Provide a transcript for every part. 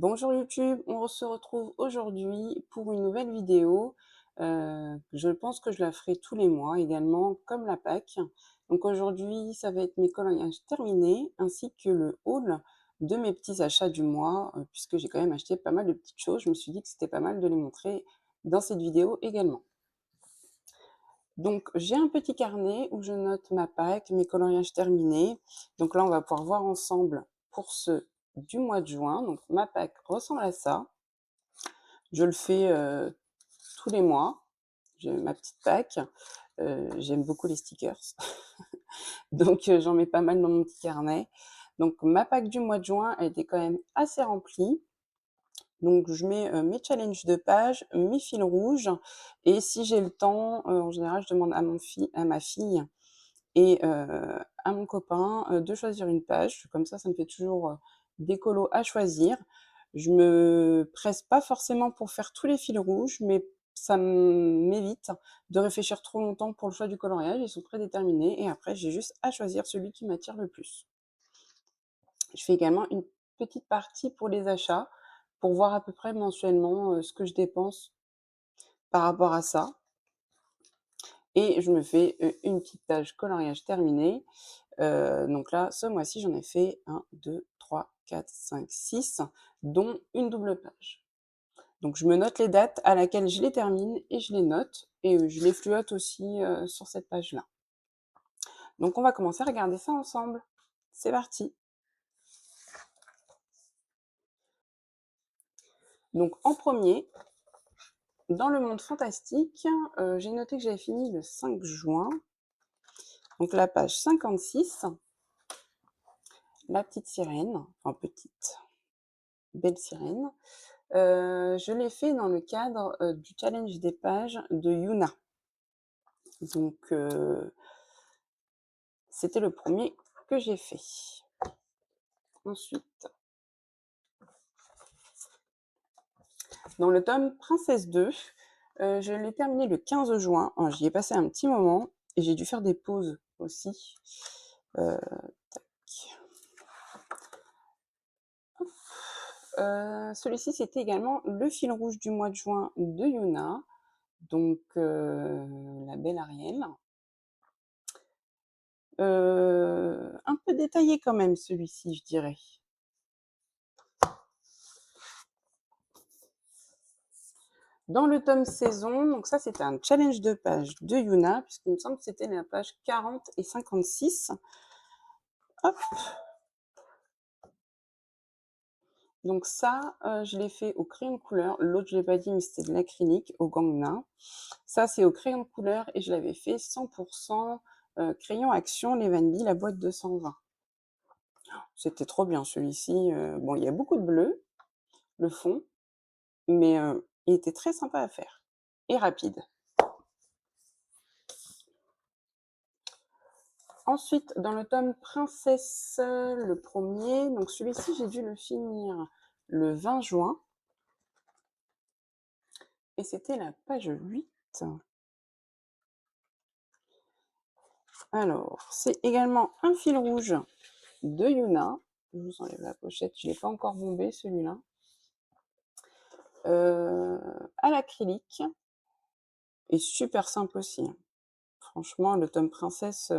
Bonjour YouTube, on se retrouve aujourd'hui pour une nouvelle vidéo. Je pense que je la ferai tous les mois également, comme la Pâques. Donc aujourd'hui, ça va être mes coloriages terminés, ainsi que le haul de mes petits achats du mois, puisque j'ai quand même acheté pas mal de petites choses. Je me suis dit que c'était pas mal de les montrer dans cette vidéo également. Donc j'ai un petit carnet où je note ma Pâques, mes coloriages terminés. Donc là, on va pouvoir voir ensemble pour ceux du mois de juin. Donc ma Pâques ressemble à ça. Je le fais tous les mois. J'ai ma petite Pâques. J'aime beaucoup les stickers. Donc j'en mets pas mal dans mon petit carnet. Donc ma Pâques du mois de juin, elle était quand même assez remplie. Donc je mets mes challenges de page, mes fils rouges. Et si j'ai le temps, en général, je demande à ma fille et à mon copain de choisir une page. Comme ça me fait toujours des colos à choisir. Je me presse pas forcément pour faire tous les fils rouges, mais ça m'évite de réfléchir trop longtemps pour le choix du coloriage. Ils sont prédéterminés et après, j'ai juste à choisir celui qui m'attire le plus. Je fais également une petite partie pour les achats, pour voir à peu près mensuellement ce que je dépense par rapport à ça. Et je me fais une petite page coloriage terminée. Donc là, ce mois-ci, j'en ai fait 1, 2, 3, 4, 5, 6, dont une double page. Donc je me note les dates à laquelle je les termine et je les note et je les fluote aussi sur cette page-là. Donc on va commencer à regarder ça ensemble. C'est parti. Donc en premier, dans le monde fantastique, j'ai noté que j'avais fini le 5 juin. Donc la page 56, la petite sirène, enfin petite, belle sirène. Je l'ai fait dans le cadre du challenge des pages de Yuna. Donc c'était le premier que j'ai fait. Ensuite, dans le tome Princesse 2, je l'ai terminé le 15 juin. J'y ai passé un petit moment et j'ai dû faire des pauses aussi. Celui-ci, c'était également le fil rouge du mois de juin de Yuna, donc la belle Ariel. Un peu détaillé quand même celui-ci, je dirais. Dans le tome saison, donc ça c'était un challenge de page de Yuna, puisqu'il me semble que c'était la page 40 et 56. Hop. Donc ça, je l'ai fait au crayon de couleur. L'autre, je ne l'ai pas dit, mais c'était de l'acrylique au Gangna. Ça, c'est au crayon de couleur et je l'avais fait 100% crayon action Levenby, la boîte 220. C'était trop bien celui-ci. Bon, il y a beaucoup de bleu, le fond, mais il était très sympa à faire et rapide. Ensuite, dans le tome Princesse, le premier, donc celui-ci, j'ai dû le finir le 20 juin. Et c'était la page 8. Alors, c'est également un fil rouge de Yuna. Je vous enlève la pochette, je ne l'ai pas encore bombé celui-là. À l'acrylique. Et super simple aussi. Franchement, le tome Princesse,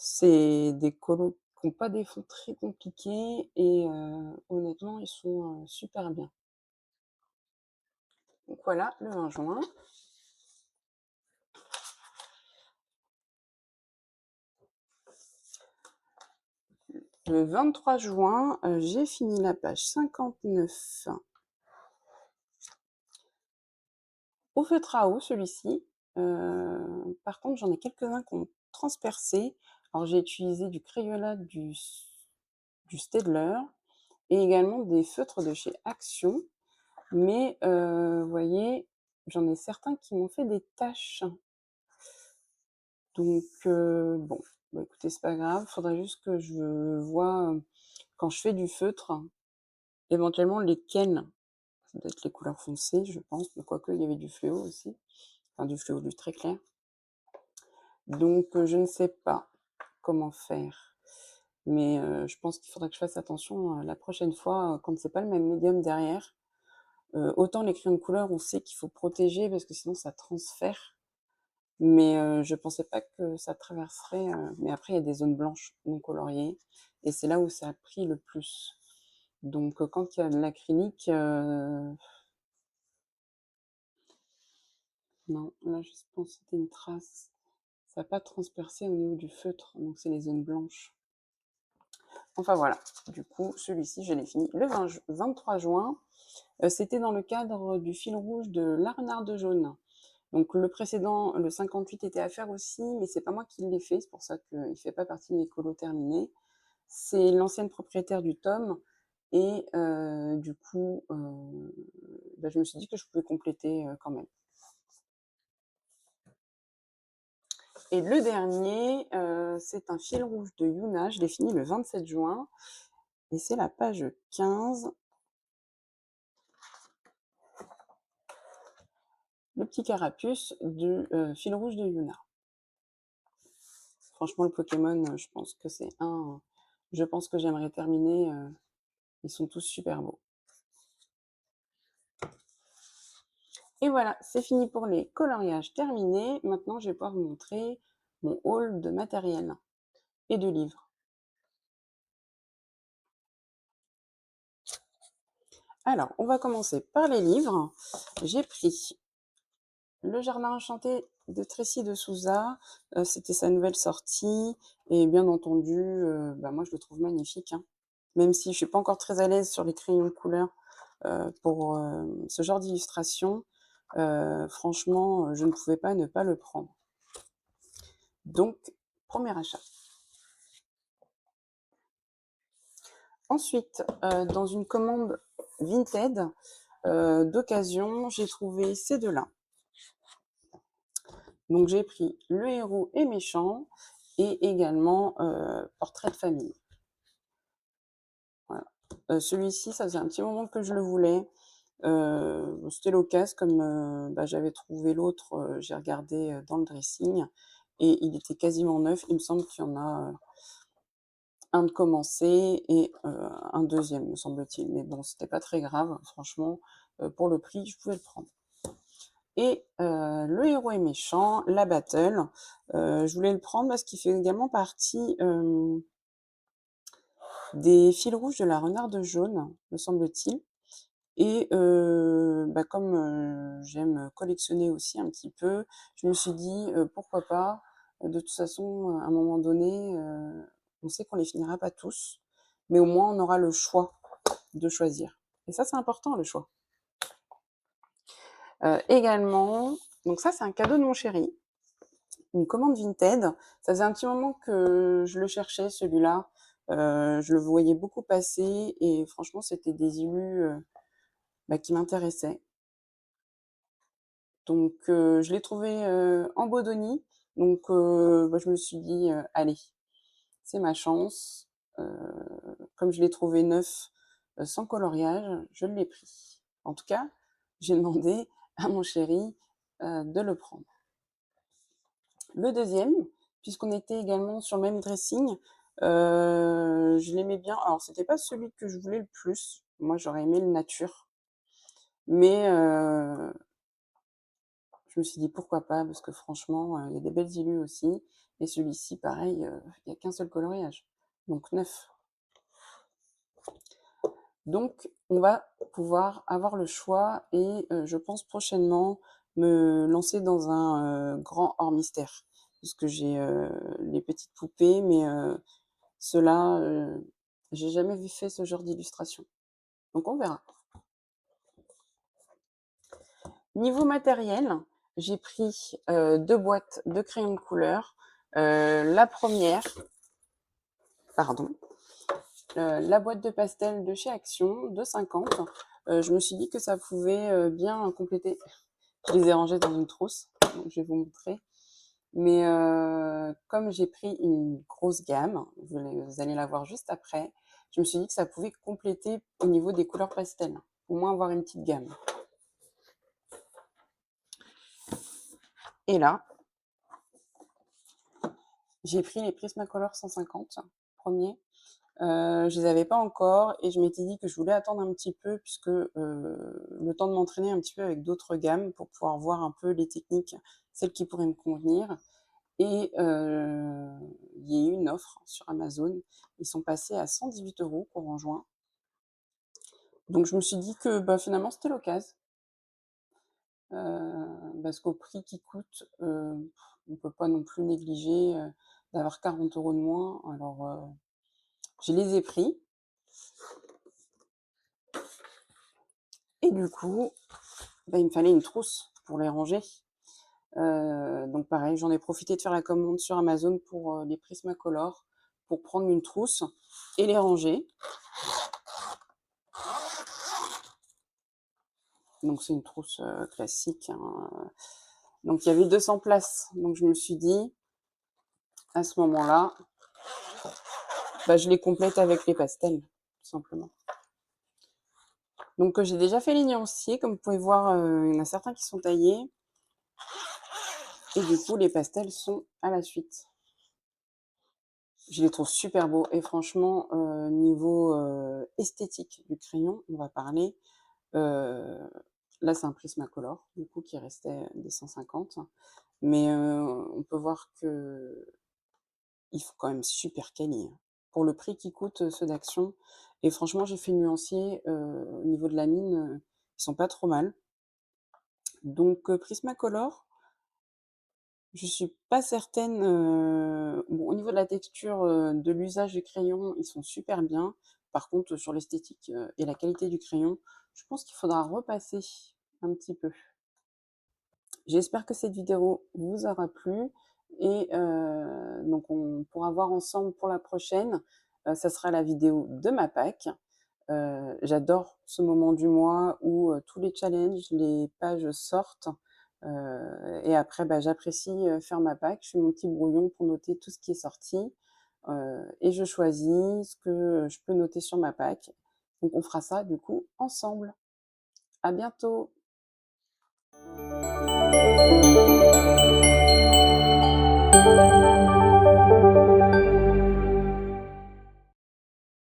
c'est des colos qui n'ont pas des fonds très compliqués et honnêtement, ils sont super bien. Donc voilà, le 20 juin. Le 23 juin, j'ai fini la page 59. Au feutre à eau, celui-ci. Par contre, j'en ai quelques-uns qui ont transpercé. Alors, j'ai utilisé du Crayola du Staedtler et également des feutres de chez Action. Mais, vous voyez, j'en ai certains qui m'ont fait des taches. Donc, bon, bah, écoutez, c'est pas grave. Il faudrait juste que je vois, quand je fais du feutre, éventuellement lesquels. Ça doit être les couleurs foncées, je pense, mais quoique il y avait du fluo aussi, enfin du fluo, du très clair. Donc je ne sais pas comment faire. Mais je pense qu'il faudrait que je fasse attention la prochaine fois quand c'est pas le même médium derrière. Autant les crayons de couleur, on sait qu'il faut protéger parce que sinon ça transfère. Mais je pensais pas que ça traverserait. Mais après, il y a des zones blanches non coloriées et c'est là où ça a pris le plus. Donc quand il y a de l'acrylique, non, là je pense que c'était une trace. Ça n'a pas transpercé au niveau du feutre, donc c'est les zones blanches. Enfin voilà, du coup, celui-ci, je l'ai fini le 23 juin. C'était dans le cadre du fil rouge de La Renarde Jaune. Donc le précédent, le 58, était à faire aussi, mais c'est pas moi qui l'ai fait, c'est pour ça qu'il ne fait pas partie de mes colos terminés. C'est l'ancienne propriétaire du tome, et du coup, je me suis dit que je pouvais compléter quand même. Et le dernier, c'est un fil rouge de Yuna, je l'ai fini le 27 juin, et c'est la page 15. Le petit carapuce du fil rouge de Yuna. Franchement, le Pokémon, je pense que c'est un... Je pense que j'aimerais terminer. Ils sont tous super beaux. Et voilà, c'est fini pour les coloriages terminés. Maintenant, je vais pouvoir vous montrer mon haul de matériel et de livres. Alors, on va commencer par les livres. J'ai pris Le Jardin Enchanté de Tracy de Souza. C'était sa nouvelle sortie. Et bien entendu, moi, je le trouve magnifique. Même si je ne suis pas encore très à l'aise sur les crayons de couleur pour ce genre d'illustration, franchement, je ne pouvais pas ne pas le prendre. Donc, premier achat. Ensuite, dans une commande Vinted d'occasion, j'ai trouvé ces deux-là. Donc, j'ai pris Le Héros est méchant et également Portrait de famille. Voilà. Celui-ci, ça faisait un petit moment que je le voulais. C'était l'occasion, comme j'avais trouvé l'autre, j'ai regardé dans le dressing et il était quasiment neuf. Il me semble qu'il y en a un de commencé et un deuxième, me semble-t-il. Mais bon, c'était pas très grave, franchement. Pour le prix, je pouvais le prendre. Et Le Héros est méchant, la battle. Je voulais le prendre parce qu'il fait également partie des fils rouges de La Renarde Jaune, me semble-t-il. Et comme j'aime collectionner aussi un petit peu, je me suis dit pourquoi pas. De toute façon, à un moment donné, on sait qu'on les finira pas tous, mais au moins on aura le choix de choisir. Et ça, c'est important, le choix. Également, donc ça, c'est un cadeau de mon chéri, une commande Vinted. Ça faisait un petit moment que je le cherchais, celui-là. Je le voyais beaucoup passer et franchement, c'était des illus qui m'intéressaient. Donc, je l'ai trouvé en Bodonie. Donc, je me suis dit, allez, c'est ma chance. Comme je l'ai trouvé neuf, sans coloriage, je l'ai pris. En tout cas, j'ai demandé à mon chéri de le prendre. Le deuxième, puisqu'on était également sur le même dressing, je l'aimais bien. Alors, c'était pas celui que je voulais le plus. Moi, j'aurais aimé le nature. Mais je me suis dit pourquoi pas, parce que franchement, il y a des belles illus aussi. Et celui-ci, pareil, il n'y a qu'un seul coloriage. Donc 9. Donc, on va pouvoir avoir le choix et je pense prochainement me lancer dans un grand hors mystère. Parce que j'ai les petites poupées, mais ceux-là, j'ai jamais vu fait ce genre d'illustration. Donc, on verra. Niveau matériel, j'ai pris 2 boîtes de crayons de couleur. La première, la boîte de pastel de chez Action, de 50. Je me suis dit que ça pouvait bien compléter. Je les ai rangés dans une trousse, donc je vais vous montrer. Mais comme j'ai pris une grosse gamme, vous allez la voir juste après, je me suis dit que ça pouvait compléter au niveau des couleurs pastel. Au moins avoir une petite gamme. Et là, j'ai pris les Prismacolor 150. premiers. Je les avais pas encore et je m'étais dit que je voulais attendre un petit peu puisque, le temps de m'entraîner un petit peu avec d'autres gammes pour pouvoir voir un peu les techniques, celles qui pourraient me convenir et il y a eu une offre sur Amazon. Ils sont passés à 118 € courant juin. Donc je me suis dit que, bah, finalement c'était l'occasion, parce qu'au prix qu'ils coûtent, on peut pas non plus négliger, d'avoir 40 € de moins. Alors, je les ai pris et du coup, bah, il me fallait une trousse pour les ranger. Donc pareil, j'en ai profité de faire la commande sur Amazon pour, les Prismacolor, pour prendre une trousse et les ranger. Donc c'est une trousse, classique, hein, donc il y avait 200 places. Donc je me suis dit, à ce moment-là, bah, je les complète avec les pastels, tout simplement. Donc j'ai déjà fait les nuanciers, comme vous pouvez voir, il y en a certains qui sont taillés et du coup les pastels sont à la suite. Je les trouve super beaux et franchement, niveau, esthétique du crayon, on va parler, heu, là c'est un Prismacolor du coup qui restait des 150, mais on peut voir qu'ils font quand même super quali, hein. Pour le prix qu'ils coûtent, ceux d'Action, et franchement j'ai fait le nuancier, au niveau de la mine, ils sont pas trop mal. Donc Prismacolor, je suis pas certaine, bon au niveau de la texture, de l'usage du crayon, ils sont super bien. Par contre, sur l'esthétique, et la qualité du crayon, je pense qu'il faudra repasser un petit peu. J'espère que cette vidéo vous aura plu et donc on pourra voir ensemble pour la prochaine, ça sera la vidéo de ma Pâques. J'adore ce moment du mois où, tous les challenges, les pages sortent, et après, bah, j'apprécie, faire ma Pâques. Je fais mon petit brouillon pour noter tout ce qui est sorti, et je choisis ce que je peux noter sur ma Pâques. Donc on fera ça du coup ensemble. À bientôt!